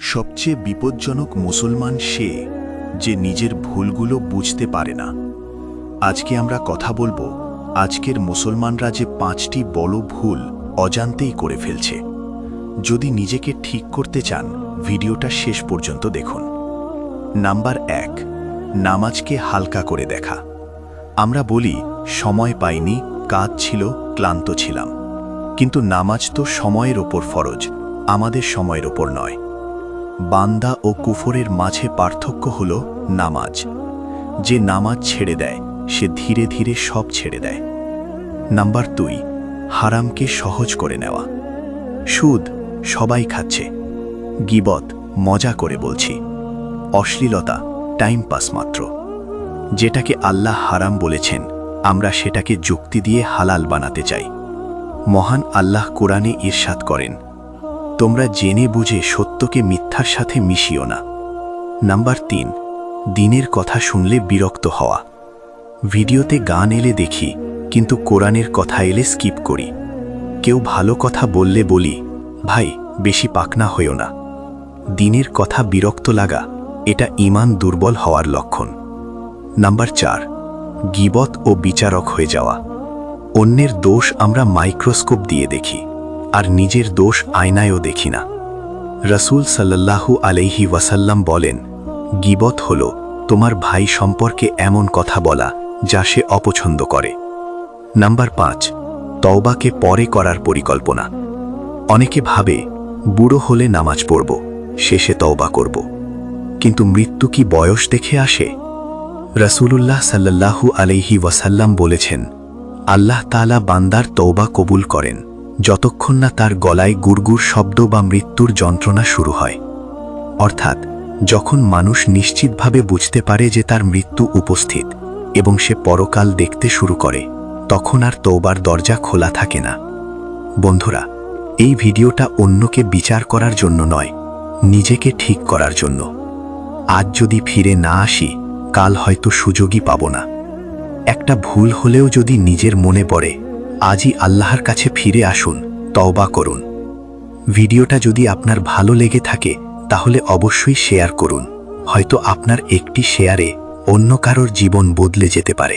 সবচেয়ে বিপজ্জনক মুসলমান সে যে নিজের ভুলগুলো বুঝতে পারে না। আজকে আমরা কথা বলবো আজকের মুসলমানরা যে 5টি বড় ভুল অজান্তেই করে ফেলছে। যদি নিজেকে ঠিক করতে চান ভিডিওটা শেষ পর্যন্ত দেখুন। নাম্বার 1, নামাজকে হালকা করে দেখা। আমরা বলি সময় পাইনি, কাজ ছিল, ক্লান্ত ছিলাম। কিন্তু নামাজ তো সময়ের ওপর ফরজ, আমাদের সময়ের ওপর নয়। বান্দা ও কুফরের মাঝে পার্থক্য হল নামাজ। যে নামাজ ছেড়ে দেয় সে ধীরে ধীরে সব ছেড়ে দেয়। নাম্বার 2, হারামকে সহজ করে নেওয়া। সুদ সবাই খাচ্ছে, গীবত মজা করে বলছি, অশ্লীলতা টাইম পাস মাত্র। যেটাকে আল্লাহ হারাম বলেছেন আমরা সেটাকে যুক্তি দিয়ে হালাল বানাতে চাই। মহান আল্লাহ কোরআনে ইরশাদ করেন, তোমরা জেনে বুঝে সত্যকে মিথ্যার সাথে মিশিও না। নাম্বার 3, দিনের কথা শুনলে বিরক্ত হওয়া। ভিডিওতে গান এলে দেখি, কিন্তু কোরআনের কথা এলে স্কিপ করি। কেউ ভালো কথা বললে বলি, ভাই বেশি পাকনা হইও না। দিনের কথা বিরক্ত লাগা, এটা ঈমান দুর্বল হওয়ার লক্ষণ। নাম্বার 4, গীবত ও বিচারক হয়ে যাওয়া। অন্যের দোষ আমরা মাইক্রোস্কোপ দিয়ে দেখি, আর নিজের দোষ আয়নায়ও দেখি না। রাসূল সাল্লাল্লাহু আলাইহি ওয়াসাল্লাম বলেন, গীবত হল তোমার ভাই সম্পর্কে এমন কথা বলা যা সে অপছন্দ করে। নাম্বার 5, তওবাকে পরে করার পরিকল্পনা। অনেকে ভাবে বুড়ো হলে নামাজ পড়ব, শেষে তওবা করব। কিন্তু মৃত্যু কি বয়স দেখে আসে? রাসূলুল্লাহ সাল্লাল্লাহু আলাইহি ওয়াসাল্লাম বলেছেন, আল্লাহ তাআলা বান্দার তওবা কবুল করেন যতক্ষণ না তার গলায় গুড়গুড় শব্দ বা মৃত্যুর যন্ত্রণা শুরু হয়। অর্থাৎ যখন মানুষ নিশ্চিতভাবে বুঝতে পারে যে তার মৃত্যু উপস্থিত এবং সে পরকাল দেখতে শুরু করে, তখন আর তওবার দরজা খোলা থাকে না। বন্ধুরা, এই ভিডিওটা অন্যকে বিচার করার জন্য নয়, নিজেকে ঠিক করার জন্য। আজ যদি ফিরে না আসি, কাল হয়তো সুযোগই পাব না। একটা ভুল হলেও যদি নিজের মনে পড়ে, আজই আল্লাহর কাছে ফিরে আসুন, তওবা করুন। ভিডিওটা যদি আপনার ভালো লেগে থাকে তাহলে অবশ্যই শেয়ার করুন। হয়তো আপনার একটি শেয়ারে অন্য কারোর জীবন বদলে যেতে পারে।